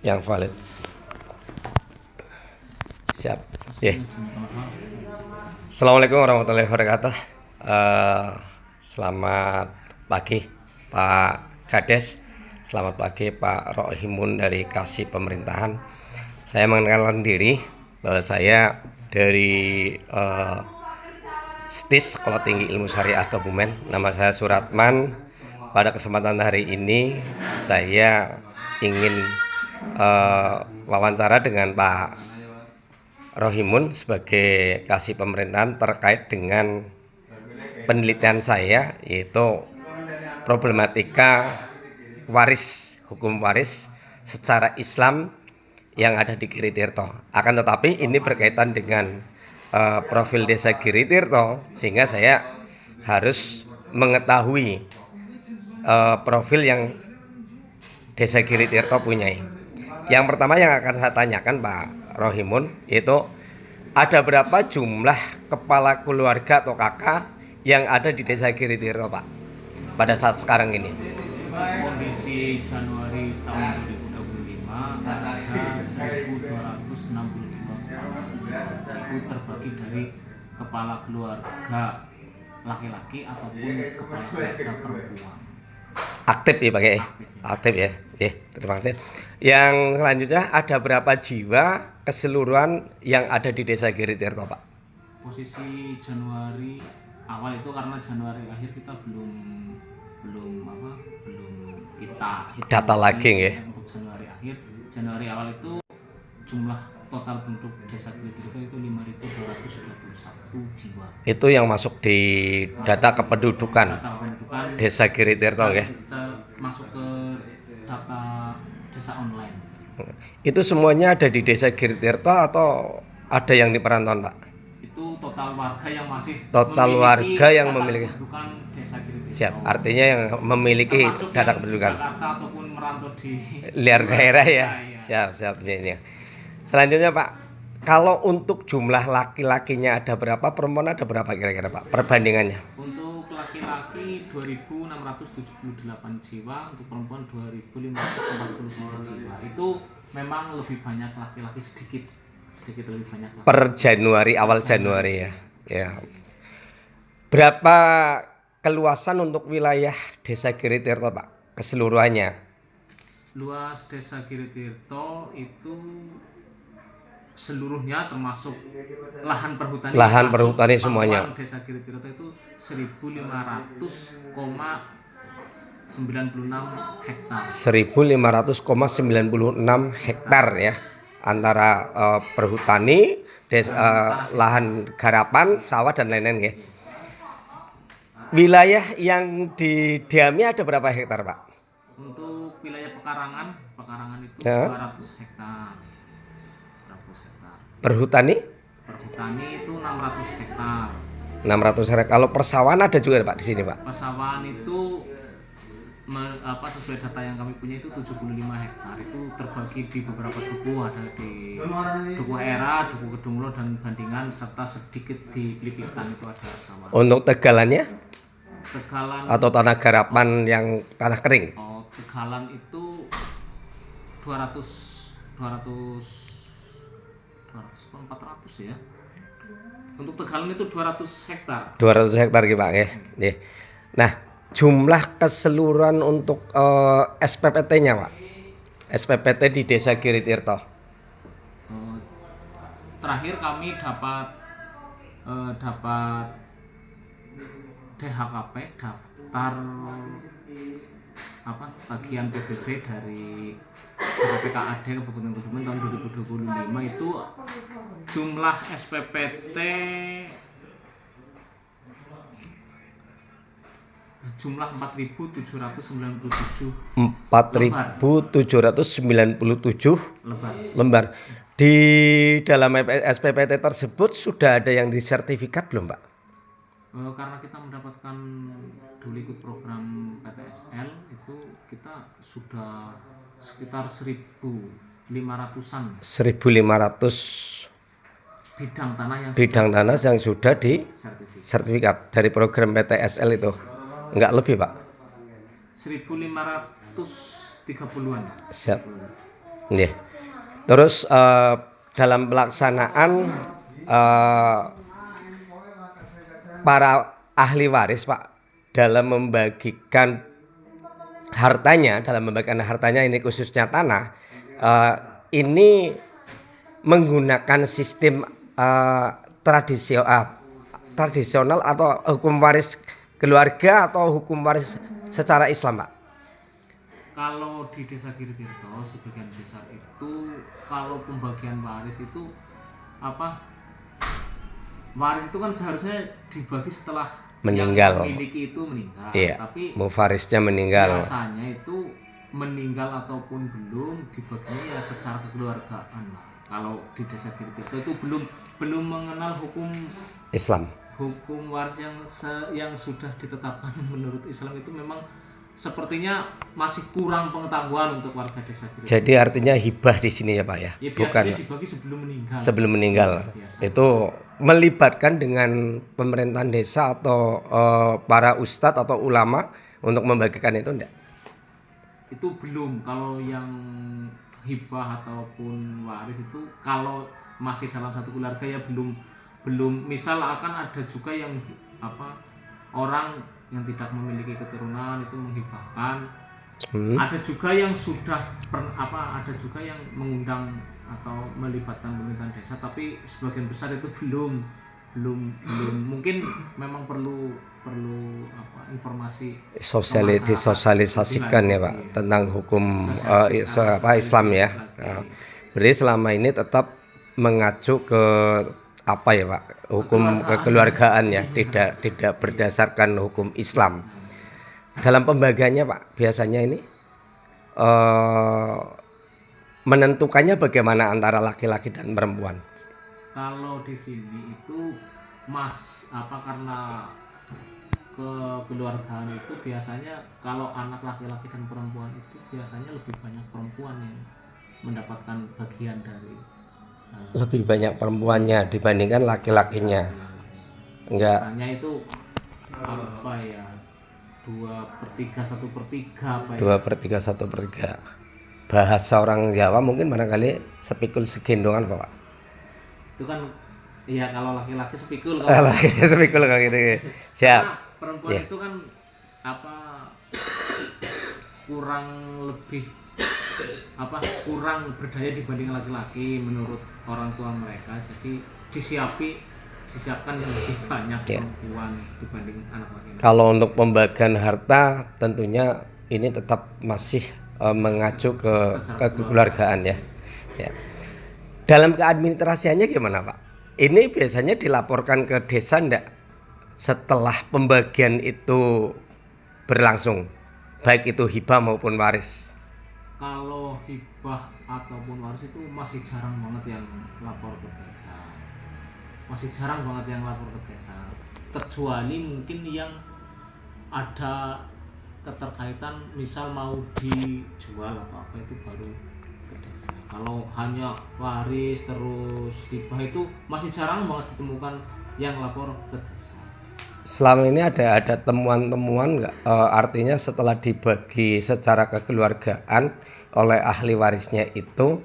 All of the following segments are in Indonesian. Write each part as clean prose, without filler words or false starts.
yang valid. Siap. Yeah. Assalamualaikum warahmatullahi wabarakatuh. Selamat pagi Pak Kades. Selamat pagi Pak Rohimun dari Kasih Pemerintahan. Saya mengenalkan diri bahwa saya dari STIS Sekolah Tinggi Ilmu Syariah Kebumen. Nama saya Suratman. Pada kesempatan hari ini saya ingin wawancara dengan Pak Rohimun sebagai Kasih Pemerintahan terkait dengan penelitian saya, yaitu problematika hukum waris secara Islam yang ada di Giritirto. Akan tetapi ini berkaitan dengan profil desa Giritirto, sehingga saya harus mengetahui profil yang desa Giritirto punyai. Yang pertama yang akan saya tanyakan Pak Rohimun, yaitu ada berapa jumlah kepala keluarga atau kakak yang ada di desa Giritirto Pak pada saat sekarang ini? Kondisi Januari tahun 2025 ada 1.265 itu terbagi dari kepala keluarga laki-laki ataupun kepala keluarga perempuan. Aktif ya Pak ya? Aktif ya. Terima kasih. Yang selanjutnya, ada berapa jiwa keseluruhan yang ada di desa Giritirto Pak? Posisi Januari awal itu karena Januari akhir kita belum kita data lagi ya. Untuk Januari awal itu jumlah total penduduk desa Giritirto itu 5.221 jiwa. Itu yang masuk di data kependudukan desa Giritirto ya. Masuk ke data desa online. Itu semuanya ada di desa Giritirto atau ada yang di perantauan Pak? Itu total warga yang masih memiliki desa Giritirto. Siap, artinya yang memiliki data kependudukan Jakarta ataupun merantau di luar daerah ya. Siap ini. Selanjutnya Pak, kalau untuk jumlah laki-lakinya ada berapa, perempuan ada berapa kira-kira Pak perbandingannya? Untuk laki-laki 2.678 jiwa, untuk perempuan 2.543 jiwa. Itu memang lebih banyak laki-laki, sedikit lebih banyak laki-laki. Per Januari, awal Januari ya. Berapa keluasan untuk wilayah desa Giritirto Pak keseluruhannya? Luas desa Giritirto itu seluruhnya termasuk lahan perhutani. Lahan perhutani semuanya. Desa Giritirto itu 1.500,96 hektar. 1.500,96 hektar ya, antara perhutani, lahan garapan, sawah dan lain-lain ya. Wilayah yang didiami ada berapa hektar Pak? Untuk wilayah pekarangan itu ya. 200 hektar. Perhutani itu 600 hektar. 600 hektar. Kalau persawahan ada juga Pak di sini Pak? Persawahan itu sesuai data yang kami punya itu 75 hektar. Itu terbagi di beberapa duku, ada di Duku Era, Duku Kedunglo dan Bandingan, serta sedikit di Plipitan itu ada sawah. Untuk tegalan atau tanah garapan yang tanah kering? Tegalan itu 400 ya. Untuk Tegalan itu 200 hektar. 200 hektar gitu Pak ya. Nah, jumlah keseluruhan untuk SPPT-nya Pak. SPPT di desa Giritirto. Terakhir kami dapat DHKP, daftar tagihan PBB dari BPKAD Kabupaten Kebumen tahun 2025 itu jumlah SPPT sejumlah 4.797 lembar. Di dalam SPPT tersebut sudah ada yang disertifikat belum Pak? Karena kita mendapatkan dulu ikut program PTSL itu kita sudah sekitar 1.500-an 1.500 bidang tanah yang sudah disertifikat dari program PTSL itu. Enggak lebih Pak? 1.530-an. Siap. Nggih. Terus dalam pelaksanaan eh, para ahli waris Pak dalam membagikan hartanya ini khususnya tanah, ini menggunakan sistem tradisional atau hukum waris keluarga atau hukum waris secara Islam Pak? Kalau di Desa Giritirto sebagian besar itu kalau pembagian waris itu apa? Waris itu kan seharusnya dibagi setelah Meninggal. yang memiliki itu meninggal. Iya. Tapi Mufarisnya meninggal. biasanya itu meninggal ataupun belum dibaginya ya secara kekeluargaan lah. Kalau di Desa Giritirto itu belum mengenal hukum Islam. waris yang sudah ditetapkan menurut Islam itu memang sepertinya masih kurang pengetahuan untuk warga Desa Giritirto. Jadi artinya hibah di sini ya Pak ya, Ya, bukan biasanya dibagi sebelum meninggal. Biasa. Itu melibatkan dengan pemerintahan desa atau para ustadz atau ulama untuk membagikan itu enggak? Itu belum. Kalau yang hibah ataupun waris itu kalau masih dalam satu keluarga ya belum misal akan ada juga yang orang yang tidak memiliki keturunan itu menghibahkan. Ada juga yang sudah ada juga yang mengundang atau melibatkan pemerintahan desa, tapi sebagian besar itu belum mungkin memang perlu informasi disosialisasikan ya Pak tentang hukum Islam ya. Berarti selama ini tetap mengacu ke apa ya Pak, hukum kekeluargaan ya, tidak berdasarkan hukum Islam. Dalam pembagiannya Pak biasanya ini menentukannya bagaimana antara laki-laki dan perempuan? Kalau di sini itu karena kekeluargaan itu biasanya kalau anak laki-laki dan perempuan itu biasanya lebih banyak perempuan yang mendapatkan bagian dari lebih banyak perempuannya dibandingkan laki-lakinya. Enggak. Biasanya itu 2/3 1/3 2/3 1/3. Bahasa orang Jawa mungkin barangkali sepikul segendongan Pak. Itu kan iya kalau laki-laki sepikul Laki-laki sepikul kalau gitu. Siap. Karena perempuan itu kan kurang berdaya dibanding laki-laki menurut orang tua mereka, jadi disiapkan yang lebih banyak perempuan dibanding anak laki-laki. Kalau untuk pembagian harta tentunya ini tetap masih mengacu ke kekeluargaan ya. Dalam keadministrasiannya gimana Pak? Ini biasanya dilaporkan ke desa enggak setelah pembagian itu berlangsung, baik itu hibah maupun waris? Kalau hibah ataupun waris itu masih jarang banget yang lapor ke desa. Kecuali mungkin yang ada keterkaitan misal mau dijual atau apa itu baru ke desa. Kalau hanya waris terus hibah itu masih jarang banget ditemukan yang lapor ke desa. Selama ini ada temuan-temuan nggak? Artinya setelah dibagi secara kekeluargaan oleh ahli warisnya itu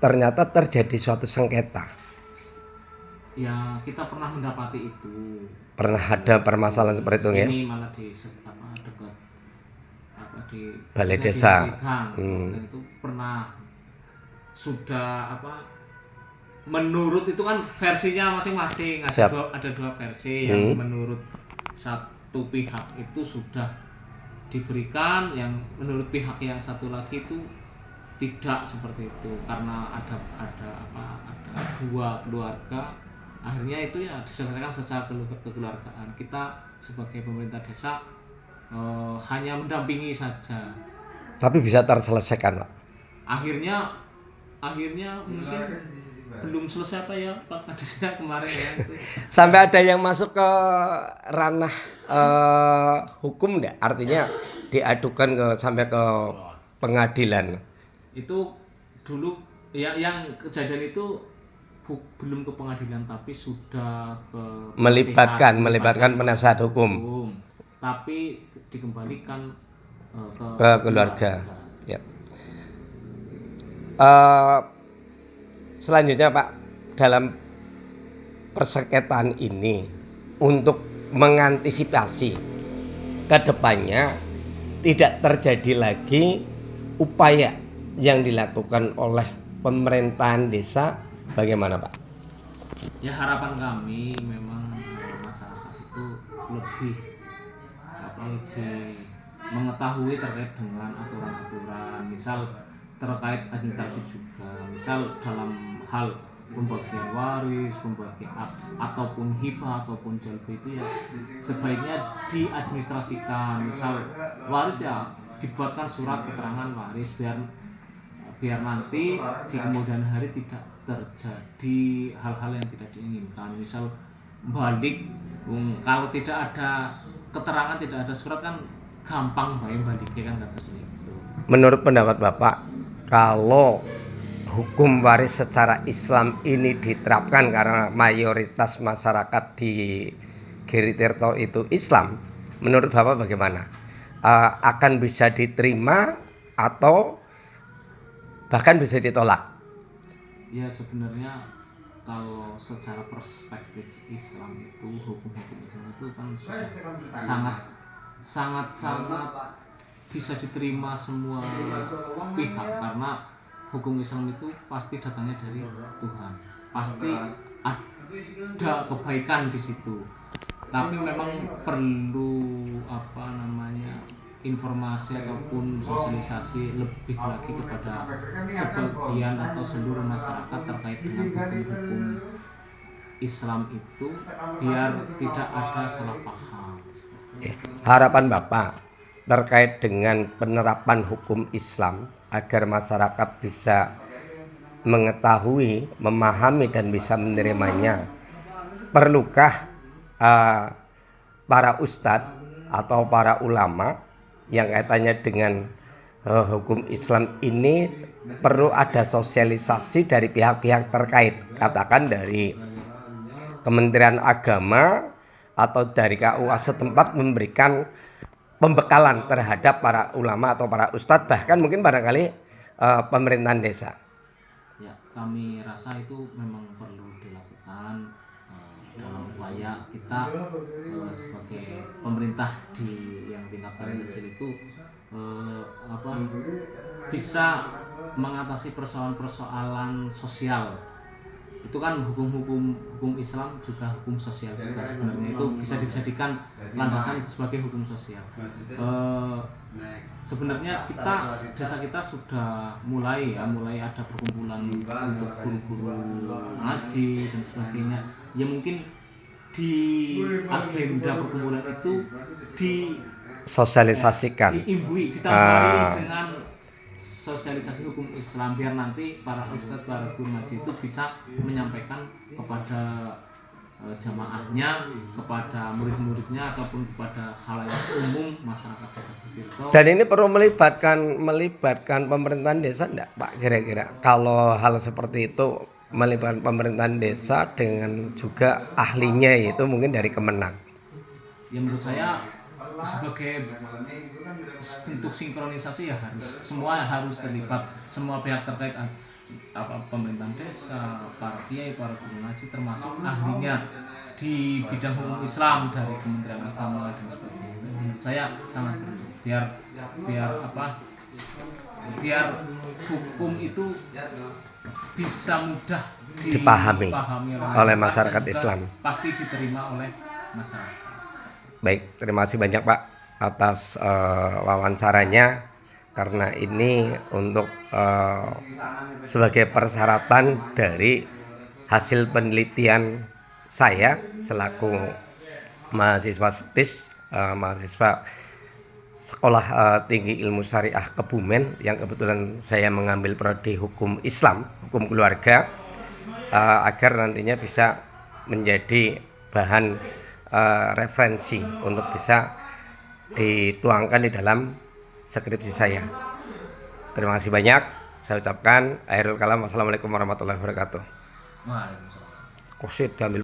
ternyata terjadi suatu sengketa. Ya kita pernah mendapati itu. Pernah ada permasalahan seperti itu ya? Ini malah di dekat di balai desa. Itu pernah sudah menurut itu kan versinya masing-masing ada dua versi yang menurut satu pihak itu sudah diberikan, yang menurut pihak yang satu lagi itu tidak seperti itu karena ada dua keluarga, akhirnya itu ya diselesaikan secara kekeluargaan. Kita sebagai pemerintah desa hanya mendampingi saja. Tapi bisa terselesaikan Pak? Akhirnya mungkin belum selesai Pak Kadisnya kemarin ya itu. Sampai ada yang masuk ke ranah hukum enggak? Artinya diadukan sampai ke pengadilan. Itu dulu ya yang kejadian itu belum ke pengadilan tapi sudah ke melibatkan penasihat hukum. Tapi dikembalikan ke keluarga. Ya. Eh, Selanjutnya Pak, dalam persengketaan ini untuk mengantisipasi ke depannya tidak terjadi lagi upaya yang dilakukan oleh pemerintahan desa, bagaimana Pak? Ya harapan kami memang masyarakat itu lebih lebih mengetahui terkait dengan aturan-aturan, misal terkait administrasi juga, misal dalam hal pembagian waris, pembagian ataupun hibah ataupun jalur itu ya sebaiknya diadministrasikan. Misal waris ya dibuatkan surat keterangan waris biar nanti di kemudian hari tidak terjadi hal-hal yang tidak diinginkan. Misal balik, kalau tidak ada keterangan, tidak ada surat kan gampang baliknya kan kata sini. Menurut pendapat Bapak, kalau hukum waris secara Islam ini diterapkan karena mayoritas masyarakat di Giritirto itu Islam, menurut Bapak bagaimana? Akan bisa diterima atau bahkan bisa ditolak? Ya sebenarnya kalau secara perspektif Islam itu, hukum-hukum Islam itu kan sudah sangat bisa diterima semua pihak, karena hukum Islam itu pasti datangnya dari Tuhan, pasti ada kebaikan di situ. Tapi memang perlu informasi ataupun sosialisasi lebih lagi kepada sebagian atau seluruh masyarakat terkait dengan hukum-hukum Islam itu, biar tidak ada salah paham. Harapan Bapak terkait dengan penerapan hukum Islam agar masyarakat bisa mengetahui, memahami dan bisa menerimanya, perlukah para ustadz atau para ulama yang kaitannya dengan hukum Islam ini perlu ada sosialisasi dari pihak-pihak terkait, katakan dari Kementerian Agama atau dari KUA setempat memberikan pembekalan terhadap para ulama atau para ustadz, bahkan mungkin barangkali pemerintahan desa. Ya, kami rasa itu memang perlu dilakukan dalam upaya kita sebagai pemerintah di yang tingkat kecil itu bisa mengatasi persoalan-persoalan sosial. Itu kan hukum Islam juga hukum sosial juga, sebenarnya itu bisa dijadikan landasan sebagai hukum sosial. Sebenarnya desa kita sudah mulai ada perkumpulan untuk guru-guru ngaji dan sebagainya. Ya mungkin di agenda perkumpulan itu sosialisasikan, diimbui, ditambahi dengan sosialisasi hukum Islam, biar nanti para ustadz, para guru ngaji itu bisa menyampaikan kepada jamaahnya, kepada murid-muridnya ataupun kepada khalayak umum masyarakat desa Giritirto. Dan ini perlu melibatkan pemerintahan desa enggak Pak, kira-kira kalau hal seperti itu, melibatkan pemerintahan desa dengan juga ahlinya, yaitu mungkin dari Kemenang? Ya menurut saya sebagai bentuk sinkronisasi ya semua harus terlibat, semua pihak terkait, pemerintahan desa, para kiai, para guru ngaji, termasuk ahlinya di bidang hukum Islam dari Kementerian Agama dan sebagainya. Menurut saya sangat perlu biar hukum itu bisa mudah dipahami oleh masyarakat Islam, pasti diterima oleh masyarakat. Baik, terima kasih banyak Pak atas wawancaranya, karena ini untuk sebagai persyaratan dari hasil penelitian saya selaku mahasiswa STIS, mahasiswa Sekolah Tinggi Ilmu Syariah Kebumen, yang kebetulan saya mengambil prodi hukum Islam, hukum keluarga, agar nantinya bisa menjadi bahan referensi untuk bisa dituangkan di dalam skripsi saya. Terima kasih banyak. Saya ucapkan akhirul kalam. Wassalamualaikum warahmatullahi wabarakatuh. Waalaikumsalam. Kosit diambil.